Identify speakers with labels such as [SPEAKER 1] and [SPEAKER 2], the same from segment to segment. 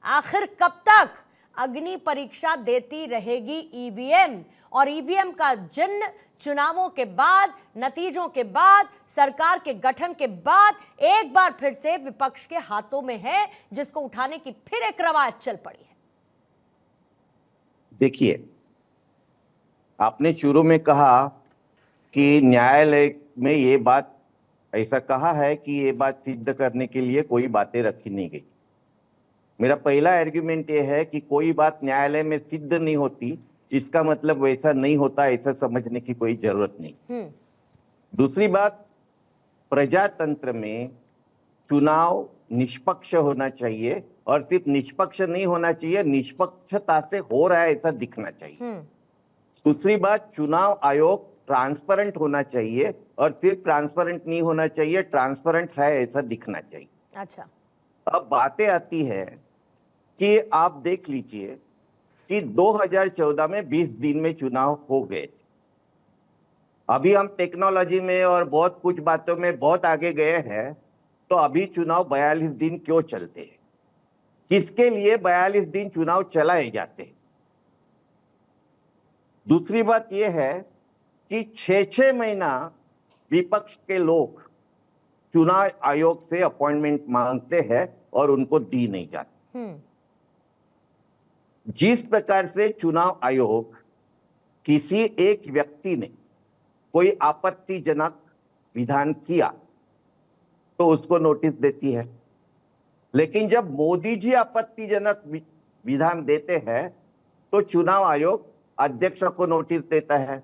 [SPEAKER 1] आखिर कब तक अग्नि परीक्षा देती रहेगी ईवीएम? और ईवीएम का जिन चुनावों के बाद, नतीजों के बाद, सरकार के गठन के बाद एक बार फिर से विपक्ष के हाथों में है, जिसको उठाने की फिर एक रवायत चल पड़ी है।
[SPEAKER 2] देखिए, आपने शुरू में कहा कि न्यायालय में ये बात ऐसा कहा है कि ये बात सिद्ध करने के लिए कोई बातें रखी नहीं गई। मेरा पहला आर्ग्यूमेंट ये है कि कोई बात न्यायालय में सिद्ध नहीं होती, इसका मतलब वैसा नहीं होता, ऐसा समझने की कोई जरूरत नहीं। दूसरी बात, प्रजातंत्र में चुनाव निष्पक्ष होना चाहिए, और सिर्फ निष्पक्ष नहीं होना चाहिए, निष्पक्षता से हो रहा है ऐसा दिखना चाहिए। दूसरी बात, चुनाव आयोग ट्रांसपेरेंट होना चाहिए, और सिर्फ ट्रांसपेरेंट नहीं होना चाहिए, ट्रांसपेरेंट है ऐसा दिखना चाहिए।
[SPEAKER 1] अच्छा,
[SPEAKER 2] अब बातें आती है कि आप देख लीजिए कि 2014 में 20 दिन में चुनाव हो गए थे। अभी हम टेक्नोलॉजी में और बहुत कुछ बातों में बहुत आगे गए हैं, तो अभी चुनाव 42 दिन क्यों चलते हैं? किसके लिए 42 दिन चुनाव चलाए जाते हैं? दूसरी बात यह है कि 6-6 महीना विपक्ष के लोग चुनाव आयोग से अपॉइंटमेंट मांगते हैं और उनको दी नहीं जाती। जिस प्रकार से चुनाव आयोग किसी एक व्यक्ति ने कोई आपत्तिजनक विधान किया तो उसको नोटिस देती है, लेकिन जब मोदी जी आपत्तिजनक विधान देते हैं तो चुनाव आयोग अध्यक्ष को नोटिस देता है।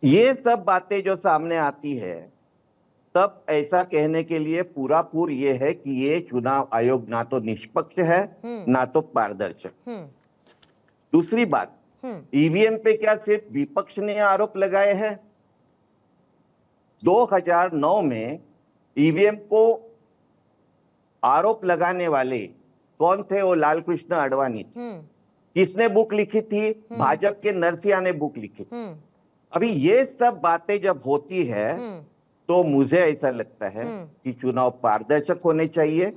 [SPEAKER 2] ये सब बातें जो सामने आती है, तब ऐसा कहने के लिए पूरा ये है कि ये चुनाव आयोग ना तो निष्पक्ष है ना तो पारदर्शक। दूसरी बात, ईवीएम पे क्या सिर्फ विपक्ष ने आरोप लगाए हैं? 2009 में ईवीएम को आरोप लगाने वाले कौन थे? वो लाल कृष्ण आडवाणी थे। किसने बुक लिखी थी? भाजपा के नरसिया ने बुक लिखी। अभी ये सब बातें जब होती है तो मुझे ऐसा लगता है कि चुनाव पारदर्शक होने चाहिए।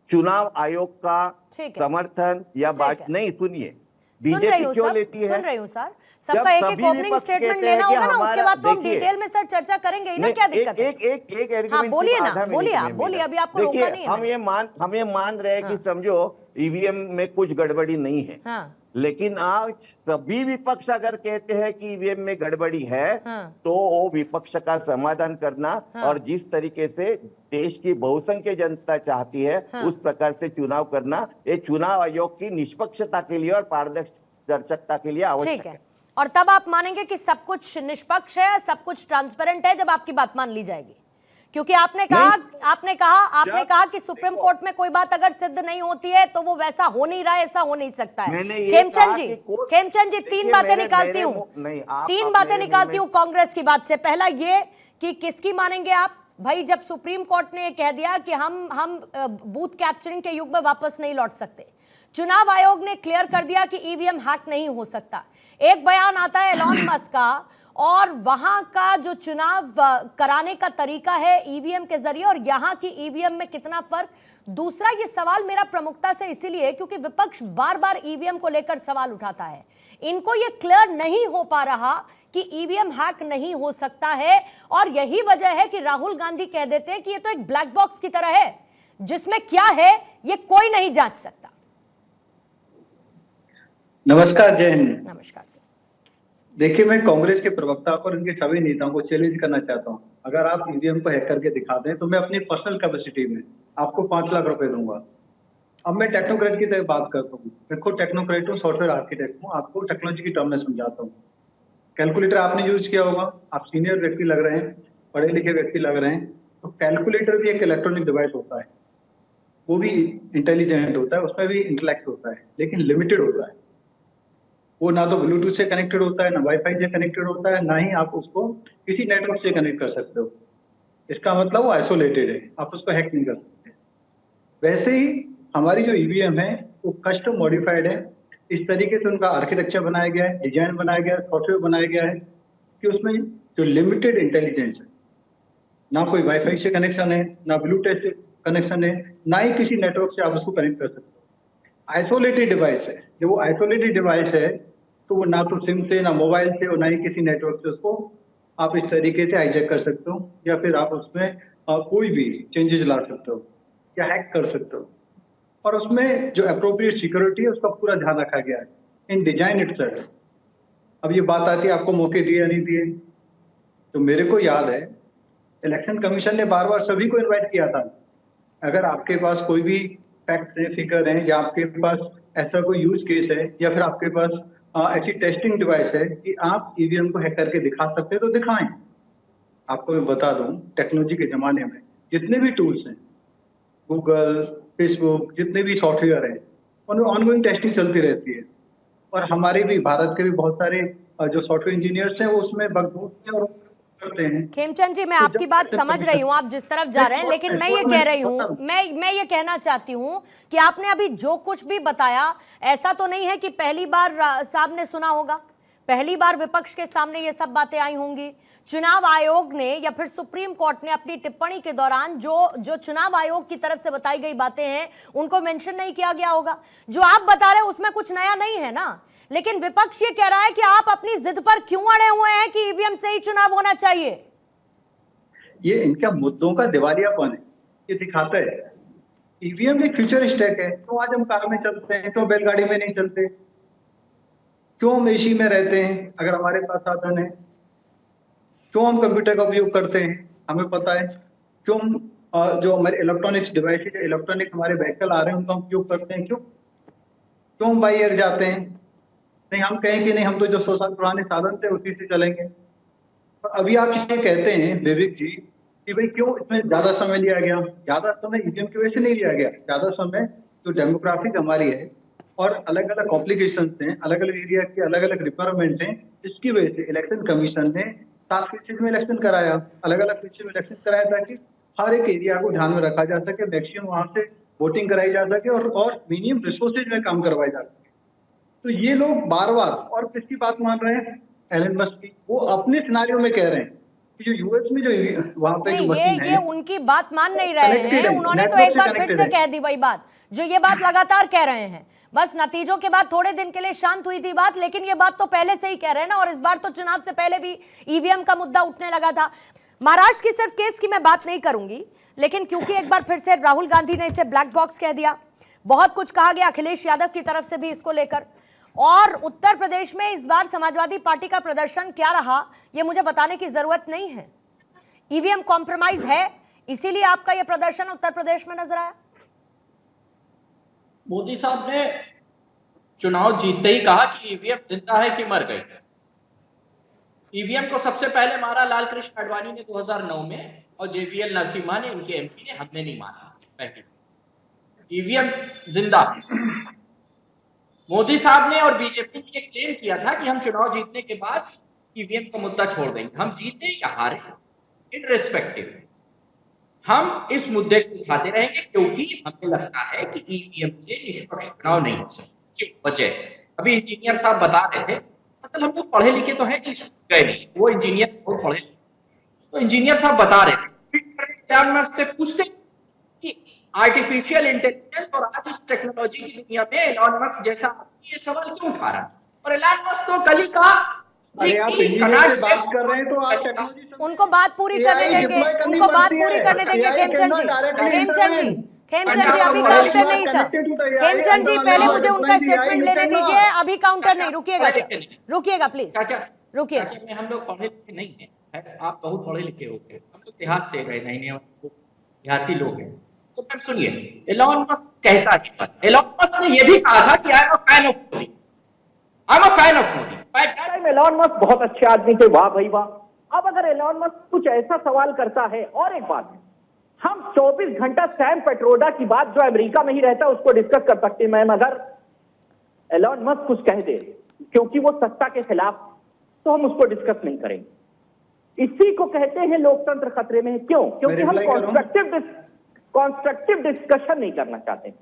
[SPEAKER 2] चुनाव आयोग का समर्थन या बात नहीं, सुनिए, बीजेपी क्यों लेती है?
[SPEAKER 1] सुन रही हूं सर, सबका एक ओपनिंग स्टेटमेंट लेना होगा ना, उसके बाद तो हम डिटेल में सर चर्चा करेंगे ही ना, क्या दिक्कत है? एक हाँ, बोलिए ना, बोलिए आप, बोलिए, अभी आपको रोका नहीं है।
[SPEAKER 2] हम ये मान रहे हैं कि समझो ईवीएम में कुछ गड़बड़ी नहीं है, लेकिन आज सभी विपक्ष अगर कहते हैं कि ईवीएम में गड़बड़ी है, तो वो विपक्ष का समाधान करना और जिस तरीके से देश की बहुसंख्यक जनता चाहती है उस प्रकार से चुनाव करना, ये चुनाव आयोग की निष्पक्षता के लिए और पारदर्शकता के लिए आवश्यक है।
[SPEAKER 1] और तब आप मानेंगे कि सब कुछ निष्पक्ष है, सब कुछ ट्रांसपेरेंट है, जब आपकी बात मान ली जाएगी। क्योंकि आपने कहा कि सुप्रीम कोर्ट में कोई बात अगर सिद्ध नहीं होती है तो वो वैसा हो नहीं रहा है, ऐसा हो नहीं सकता है। खेमचंद जी, तीन बातें निकालती हूँ कांग्रेस की बात से। पहला ये कि किसकी मानेंगे आप? भाई, जब सुप्रीम कोर्ट ने कह दिया कि हम बूथ कैप्चरिंग के युग में वापस नहीं लौट सकते, चुनाव आयोग ने क्लियर कर दिया कि ईवीएम हैक नहीं हो सकता, एक बयान आता है एलॉन मस्क का, और वहां का जो चुनाव कराने का तरीका है ईवीएम के जरिए और यहां की ईवीएम में कितना फर्क। दूसरा, ये सवाल मेरा प्रमुखता से इसीलिए क्योंकि विपक्ष बार बार ईवीएम को लेकर सवाल उठाता है, इनको ये क्लियर नहीं हो पा रहा कि ईवीएम हैक नहीं हो सकता है, और यही वजह है कि राहुल गांधी कह देते हैं कि ये तो एक ब्लैक बॉक्स की तरह है, जिसमें क्या है ये कोई नहीं जांच सकता।
[SPEAKER 3] नमस्कार, जय हिंद।
[SPEAKER 1] नमस्कार सर।
[SPEAKER 3] देखिए, मैं कांग्रेस के प्रवक्ता को और उनके सभी नेताओं को चैलेंज करना चाहता हूं, अगर आप ईवीएम को हैक करके दिखा दें तो मैं अपनी पर्सनल कैपेसिटी में आपको 5 लाख रुपए दूंगा। अब मैं टेक्नोक्रेट की तरह बात करता हूँ, मैं खुद टेक्नोक्रेट हूँ, सॉफ्टवेयर आर्किटेक्ट हूँ, आपको टेक्नोलॉजी की टर्म में समझाता हूँ। कैलकुलेटर आपने यूज किया होगा, आप सीनियर व्यक्ति लग रहे हैं, पढ़े लिखे व्यक्ति लग रहे हैं, तो कैलकुलेटर भी एक इलेक्ट्रॉनिक डिवाइस होता है, वो भी इंटेलिजेंट होता है, उसमें भी इंटेलेक्ट होता है, लेकिन लिमिटेड होता है। वो ना तो ब्लूटूथ से कनेक्टेड होता है, ना वाईफाई से कनेक्टेड होता है, ना ही आप उसको किसी नेटवर्क से कनेक्ट कर सकते हो। इसका मतलब वो आइसोलेटेड है, आप उसको हैक नहीं कर सकते। वैसे ही हमारी जो ईवीएम है वो कस्टम मॉडिफाइड है, इस तरीके से उनका आर्किटेक्चर बनाया गया है, डिजाइन बनाया गया है, सॉफ्टवेयर बनाया गया है कि उसमें जो लिमिटेड इंटेलिजेंस है, ना कोई वाईफाई से कनेक्शन है, ना ब्लूटूथ कनेक्शन है, ना ही किसी नेटवर्क से आप उसको कनेक्ट कर सकते हो। आइसोलेटेड डिवाइस है। जब वो आइसोलेटेड डिवाइस है तो वो ना तो सिम से, ना मोबाइल से और ना ही किसी नेटवर्क से उसको आप इस तरीके से हाईजैक कर सकते हो या फिर आप उसमें कोई भी चेंजेस ला सकते हो या हैक कर सकते हो। और उसमें जो अप्रोप्रिएट सिक्योरिटी है उसका पूरा ध्यान रखा गया है इन डिजाइन इटसेल्फ। अब ये बात आती है आपको मौके दिए या नहीं दिए, तो मेरे को याद है इलेक्शन कमीशन ने बार बार सभी को इनवाइट किया था, अगर आपके पास कोई भी फैक्ट्स है, फिगर है, या आपके पास ऐसा कोई यूज केस है, या फिर आपके पास ऐसी टेस्टिंग डिवाइस है कि आप ईवीएम को हैक करके दिखा सकते हैं, तो दिखाएं। आपको मैं बता दूं, टेक्नोलॉजी के जमाने में जितने भी टूल्स हैं, गूगल, फेसबुक, जितने भी सॉफ्टवेयर हैं, उनमें ऑनगोइंग टेस्टिंग चलती रहती है। और हमारे भी भारत के भी बहुत सारे जो सॉफ्टवेयर इंजीनियर्स हैं वो उसमें बगबूत हैं और करते हैं।
[SPEAKER 1] खेमचंद जी, मैं आपकी बात समझ रही हूँ, आप जिस तरफ जा रहे हैं, लेकिन मैं ये कह रही हूँ, मैं ये कहना चाहती हूँ कि आपने अभी जो कुछ भी बताया, ऐसा तो नहीं है कि पहली बार साहब ने सुना होगा, पहली बार विपक्ष के सामने ये सब बातें आई होंगी। चुनाव आयोग ने या फिर सुप्रीम कोर्ट ने अपनी टिप्पणी के दौरान जो चुनाव आयोग की तरफ से बताई गई बातें हैं उनको मेंशन नहीं किया गया होगा। जो आप बता रहे हैं उसमें कुछ नया नहीं है ना, लेकिन विपक्ष ये कह रहा है कि आप अपनी जिद पर क्यों अड़े हुए हैं कि ईवीएम से ही चुनाव होना चाहिए।
[SPEAKER 3] ये इनका मुद्दों का दिवालियापन है, ये दिखाता है। ईवीएम एक फ्यूचर स्टेक है, तो आज हम कार में चलते हैं, क्यों बैलगाड़ी में नहीं चलते, क्यों हम एसी में रहते हैं अगर हमारे पास साधन है, क्यों हम कंप्यूटर का उपयोग करते हैं, हमें पता है, क्यों हम जो हमारे इलेक्ट्रॉनिक्स डिवाइस, इलेक्ट्रॉनिक हमारे व्हीकल आ रहे हैं उनका उपयोग करते हैं, क्यों हम बाई एयर जाते हैं। नहीं हम कहें कि नहीं हम तो जो 100 साल पुराने साधन थे उसी से चलेंगे। तो अभी आप ये कहते हैं विवेक जी कि भाई क्यों इसमें ज्यादा समय लिया गया, ज्यादा समय ईवीएम की वजह से नहीं लिया गया, ज्यादा समय जो डेमोग्राफिक हमारी है और अलग अलग कॉम्प्लिकेशन हैं, अलग अलग एरिया के अलग अलग रिक्वायरमेंट हैं, इसकी वजह से इलेक्शन कमीशन ने 7 में इलेक्शन कराया, अलग अलग फीचर में इलेक्शन कराया ताकि हर एक एरिया को ध्यान में रखा जा सके, मैक्सिमम वहां से वोटिंग कराई जा सके और मिनिमम रिसोर्सेज में काम करवाए जा सके। तो ये लोग बार बार और किसकी बात मान रहे हैं, एलन मस्क की, वो अपने सिनारियो में कह रहे हैं कि जो यूएस में जो वहां पे जो मशीन है,
[SPEAKER 1] ये उनकी बात मान नहीं रहे हैं, उन्होंने तो एक बार फिर से कह दी वही बात जो ये बात लगातार कह रहे हैं। बस नतीजों के बाद थोड़े दिन के लिए शांत हुई थी बात, लेकिन ये बात तो पहले से ही कह रहे हैं ना, और इस बार तो चुनाव से पहले भी ईवीएम का मुद्दा उठने लगा था। महाराष्ट्र की सिर्फ केस की मैं बात नहीं करूंगी, लेकिन क्योंकि एक बार फिर से राहुल गांधी ने इसे ब्लैक बॉक्स कह दिया, बहुत कुछ कहा गया अखिलेश यादव की तरफ से भी इसको लेकर, और उत्तर प्रदेश में इस बार समाजवादी पार्टी का प्रदर्शन क्या रहा ये मुझे बताने की जरूरत नहीं है। ईवीएम कॉम्प्रोमाइज है, इसीलिए आपका यह प्रदर्शन उत्तर प्रदेश में नजर आया।
[SPEAKER 4] मोदी साहब ने चुनाव जीतते ही कहा कि ईवीएम जिंदा है कि मर गई है। ईवीएम को सबसे पहले मारा लाल कृष्ण आडवाणी ने 2009 में, और जेवीएल नरसिम्हा ने, इनके एमपी ने, हमने नहीं माना। पहले ईवीएम जिंदा है। मोदी साहब ने और बीजेपी ने ये क्लेम किया था कि हम चुनाव जीतने के बाद ईवीएम का मुद्दा छोड़ देंगे, हम जीते या हारे इनरिस्पेक्टिव हम इस मुद्दे को उठाते रहेंगे, क्योंकि हमें लगता है कि ईवीएम से निष्पक्ष चुनाव नहीं हो सकता। क्यों? वजह अभी इंजीनियर साहब बता रहे थे, असल हम लोग पढ़े लिखे तो है कि गए नहीं, वो इंजीनियर बहुत पढ़े लिखे, तो इंजीनियर साहब बता रहे थे से पूछते कि आर्टिफिशियल इंटेलिजेंस और आज इस टेक्नोलॉजी की दुनिया में एलन मस्क जैसा ये सवाल क्यों उठा रहा है, और एलन मस्क तो कल ही कहा।
[SPEAKER 3] अरे आप इंजीनियर से बात कर रहे हैं तो आप टेक्नोलॉजी
[SPEAKER 1] उनको बात पूरी करने देंगे, उनको बात पूरी करने देंगे। खेमचंद जी अभी काउंटर नहीं सर, खेमचंद जी पहले मुझे उनका स्टेटमेंट लेने दीजिए, अभी काउंटर नहीं। रुकिएगा सर, रुकिएगा प्लीज, रुकिएगा।
[SPEAKER 4] हम लोग पढ़े लिखे नहीं है, आप बहुत पढ़े लिखे होते हैं, हम लोग देहात से गए, नहीं देहाती लोग हैं। तो मैम सुनिए, एलन मस्क कहता है, एलन मस्क ने यह भी कहा था कि I am a fan of Modi, I am a fan of Modi.
[SPEAKER 5] Elon Musk बहुत अच्छे आदमी थे, वाह भाई वाह। अब अगर एलन मस्क कुछ ऐसा सवाल करता है, और एक बात, हम 24 घंटा सैम पेट्रोडा की बात जो अमेरिका में ही रहता है उसको डिस्कस कर सकते हैं मैम। अगर एलन मस्क कुछ कह दे क्योंकि वो सत्ता के खिलाफ, तो हम उसको डिस्कस नहीं करेंगे। इसी को कहते हैं लोकतंत्र खतरे में है। क्यों? क्योंकि हम कॉन्स्ट्रक्टिव डिस्कशन नहीं करना चाहते।